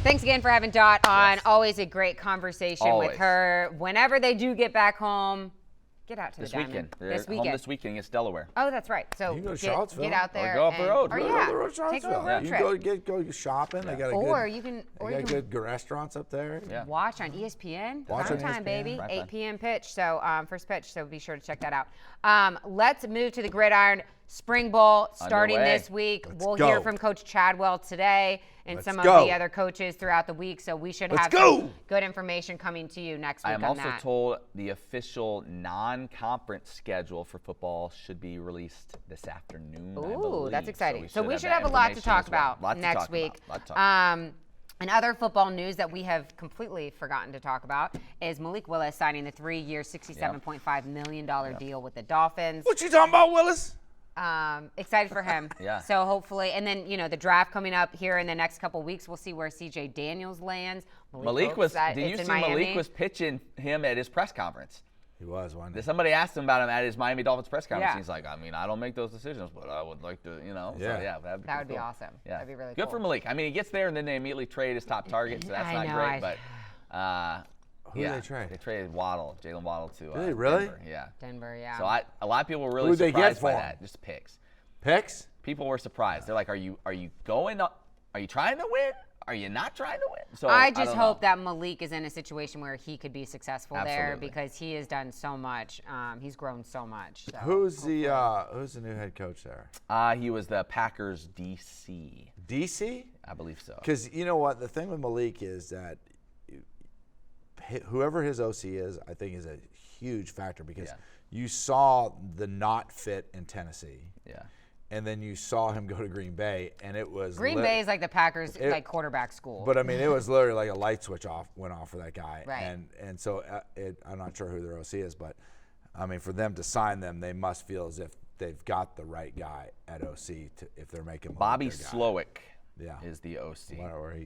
Thanks again for having Dot on. Always a great conversation with Always. her. Whenever they do get back home, get out to This the Diamond. weekend. They're This home weekend. this weekend against Delaware. Oh, that's right. So You can go to get Charlottesville. out there. Or go up the road. Or Go yeah, Go to take a Charlottesville. road You trip. can go shopping. They got a Or good, you can, they got good restaurants up there. Yeah. watch on ESPN. Watch Prime on time, ESPN. baby. Prime 8 time. p.m. pitch. So first pitch. So be sure to check that out. Let's move to the Gridiron Spring Bowl starting Underway. this week. Let's We'll go. hear from Coach Chadwell today and Let's some go. of the other coaches throughout the week. So we should Let's have go. some good information coming to you next week I am on also that. told the official non-conference schedule for football should be released this afternoon. I Ooh, believe. that's exciting. So we should that have a lot to information talk as well. about Lot to next talk week. about. Lot to talk about. And other football news that we have completely forgotten to talk about is Malik Willis signing the 3-year, $67.5 million deal with the Dolphins. What you talking about, Willis? Excited for him. Yeah. So hopefully, and then, the draft coming up here in the next couple weeks, we'll see where CJ Daniels lands. Malik hopes was. that Did you it's in see Malik Miami. was pitching him at his press conference? He was one. Somebody asked him about him at his Miami Dolphins press conference. Yeah. He's like, I don't make those decisions, but I would like to, Yeah. So, yeah, That would be cool. awesome. Yeah. That'd be really good cool. for Malik. I mean, he gets there and then they immediately trade his top target, so that's I not know, great. But Who did they trade? They traded Jalen Waddle to Did they really? Denver. Yeah. Denver, yeah. So a lot of people were really Who'd they get surprised by for that. him? Just picks. Picks? People were surprised. They're like, are you going? Are you trying to win? Are you not trying to win? So I just don't hope know. that Malik is in a situation where he could be successful there Absolutely. because he has done so much. He's grown so much. So Who's the new head coach there? He was the Packers DC. DC? I believe so. Because you know what? The thing with Malik is that whoever his OC is, I think is a huge factor because you saw the not fit in Tennessee. Yeah. And then you saw him go to Green Bay, and it was Green Bay is like the Packers like quarterback school. But I mean, it was literally like a light switch went off for that guy. Right. And so I'm not sure who their OC is, but I mean, for them to sign them, they must feel as if they've got the right guy at OC if they're making Bobby their guy. Slowick is the OC.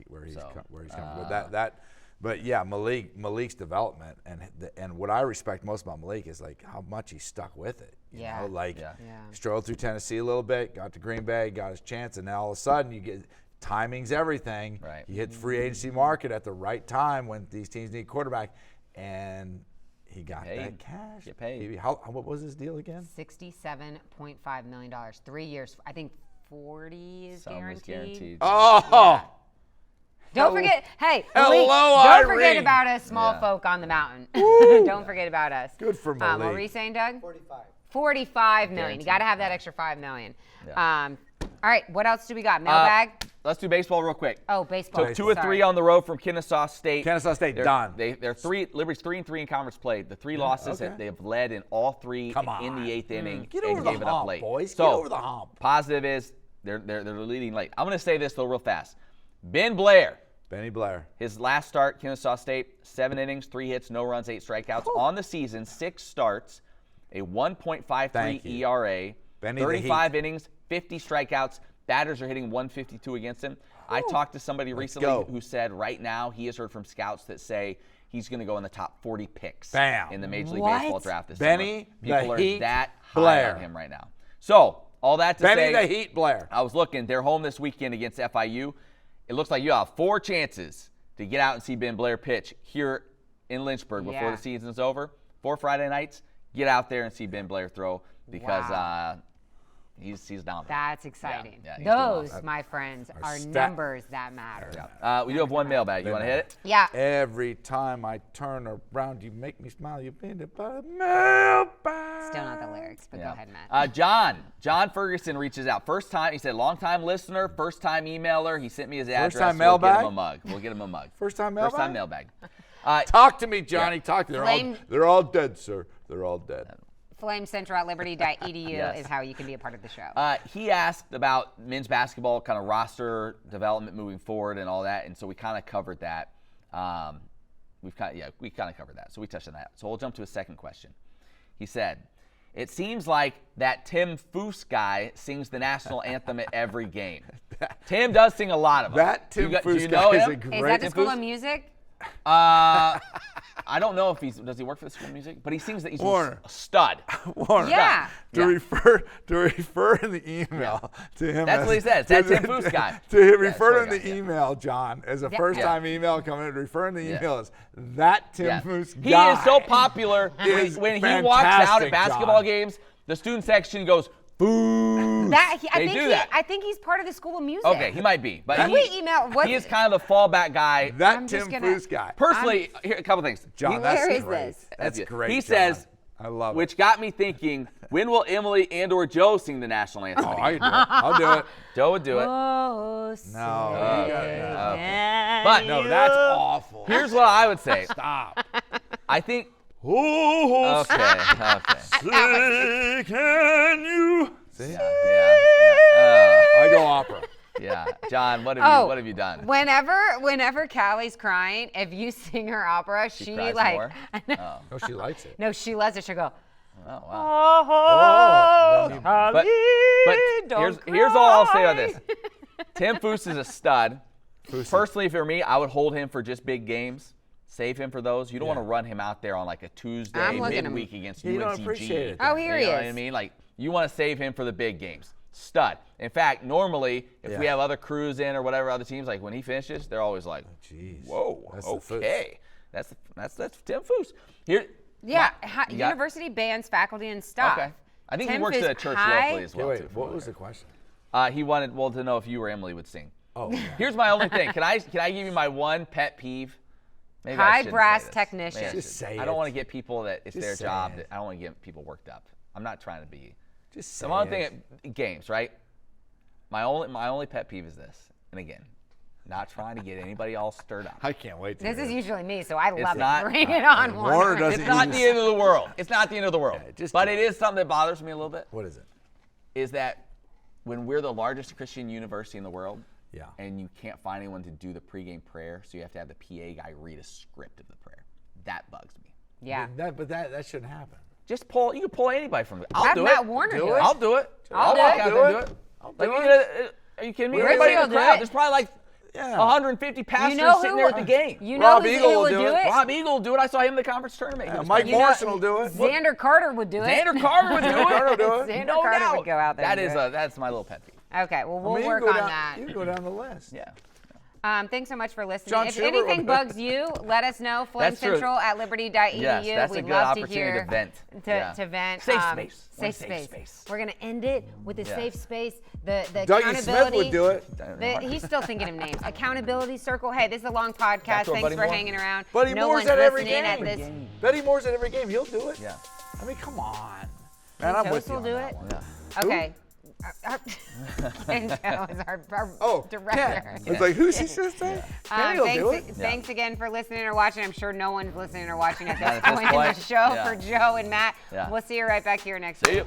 Where he's coming. But but yeah, Malik's development and what I respect most about Malik is like how much he stuck with it. You know, strode through Tennessee a little bit, got to Green Bay, got his chance, and now all of a sudden you get timing's everything. Right. He hits free agency market at the right time when these teams need quarterback, and he got that cash. Get paid. What was his deal again? $67.5 million, 3 years. I think 40 is Some is guaranteed. Oh. Don't forget, hey, Hello, Malik, don't forget Irene. about us small folk on the mountain. Don't forget about us. Good for Malik. What were you saying, Doug? 45 million. You got to have that extra $5 million. All right, what else do we got? Mailbag? Let's do baseball real quick. Oh, baseball. So 2 of 3 on the road from Kennesaw State. Kennesaw State done. They're Liberty's 3-3 in conference play. The 3 losses that they've led in all 3 in the 8th inning. Get over and the gave it up hump, late. boys. So, Get over the hump. Positive is they're leading late. I'm going to say this though real fast. Ben Blair. Benny Blair. His last start, Kennesaw State, 7 innings, 3 hits, no runs, 8 strikeouts. On the season, 6 starts, a 1.53 ERA, Benny 35 innings, 50 strikeouts. Batters are hitting 152 against him. I talked to somebody recently who said right now he has heard from scouts that say he's going to go in the top 40 picks in the Major League Baseball draft this Benny summer. People the are that Blair. high on him right now. So, all that to Benny say, the Heat Blair. I was looking. They're home this weekend against FIU. It looks like you have 4 chances to get out and see Ben Blair pitch here in Lynchburg before the season's over. 4 Friday nights, get out there and see Ben Blair throw because he's dominant. That's exciting. Yeah, those, my friends, are numbers that matter. We do have one mailbag. You want to hit it? Yeah. Every time I turn around, you make me smile. You've been about a mailbag. Still not the lyrics, but go ahead, Matt. John Ferguson reaches out. First time, he said, long-time listener, first-time emailer. He sent me his address. First-time We'll mailbag? get him a mug. We'll get him a mug. First-time mailbag? First-time mailbag. Talk to me, Johnny. Talk to me. They're all dead, sir. They're all dead. FlameCentral@liberty.edu is how you can be a part of the show. He asked about men's basketball kind of roster development moving forward and all that, and so we kind of covered that. We kind of covered that, so we touched on that. So we'll jump to his second question. He said, "It seems like that Tim Foose guy sings the national anthem at every game." Tim does sing a lot of them. That Tim Foose guy is a great. Is that the School of Music? I don't know if does he work for the School of Music, but he sings that he's a stud. Warner. Yeah. To refer in the email to him. That's what he says. That Tim Foose guy. To refer in the email, John, as a first-time email coming in, refer in the email as that Tim Foose guy. He is so popular when he walks out at basketball games, the student section goes, Foose. I think he's part of the School of Music. Okay, he might be. But he is kind of the fallback guy. That Tim Foose guy. Personally, here a couple things. John, where is this? That's great. He says, I love it. which got me thinking, when will Emily and/or Joe sing the national anthem? Oh, I can do it. I'll do it. Joe would do it. Oh, No. But No, that's awful. here's what I would say. Stop. I think. Oh, Okay. say can you? See? Yeah. I go opera. Yeah. John, what have you done? Whenever Callie's crying, if you sing her opera, she cries like. more? No, she likes it. No, she loves it. She'll go. Oh, wow. But here's all I'll say on this. Tim Foose is a stud. Personally, for me, I would hold him for just big games. Save him for those. You don't want to run him out there on like a Tuesday midweek against UNCG. You don't appreciate it. Oh, here he is. You know what I mean? Like, you want to save him for the big games. Stud. In fact, normally, if we have other crews in or whatever other teams, like when he finishes, they're always like, whoa, that's okay. That's Tim Foose. Here. Yeah, university bands, faculty, and staff. Okay. I think he Tim works Foose at a church locally as well. Wait, what was the question? He wanted to know if you or Emily would sing. Oh. Here's my only thing. Can I give you my one pet peeve? Maybe High brass technician. Just say it. I don't want to get people that it's Just their say job. it. I don't want to get people worked up. I'm not trying to be. Just say The only it. thing at games, right? My only pet peeve is this. And again, not trying to get anybody all stirred up. I can't wait to This hear is it. usually me, so I love not- it. Bring it on, Warner doesn't It's not use- the end of the world. It's not the end of the world. Yeah, But it is something that bothers me a little bit. What is it? Is that when we're the largest Christian university in the world, and you can't find anyone to do the pregame prayer, so you have to have the PA guy read a script of the prayer. That bugs me. Yeah. But that shouldn't happen. You can pull anybody from it. I'll Have do Matt it. Warner do it. I'll do it. I'll do walk it. out there and do it. Are you kidding me? Richie Everybody in will the do crowd. it. There's probably like 150 pastors sitting there at the game. You know Rob who Eagle will would do do it. it? Rob Eagle will do it. I saw him in the conference tournament. Mike Morrison will do it. Xander Carter would do it. Xander Carter would do it. Xander will do it. Xander No Carter doubt. would go out there. That's my little pet peeve. Okay, well, we'll I mean, work you can on go down, that. You can go down the list. Yeah. Thanks so much for listening. John If Schubert anything would- bugs you, let us know. That's true. FlameCentral@liberty.edu. Yes, that's a We'd good love opportunity to hear to vent. To vent. Safe space. Safe space. We're gonna end it with a safe space. The Dougie accountability. Smith would do it. He's still thinking of names. Accountability Circle. Hey, this is a long podcast. Back to our Thanks Buddy for Moore. hanging around. Buddy no Moore's one's at every listening game. at this. Betty Moore's at every game. He'll do it. Yeah. I mean, come on. Man, I'm with Toast you will on do that it. one. Yeah. Okay. Ken Joe is our director. Ken. I was like, who's his sister? Kenny will do it. Thanks again for listening or watching. I'm sure no one's listening or watching at this point in the show. For Joe and Matt, we'll see you right back here next week. See you.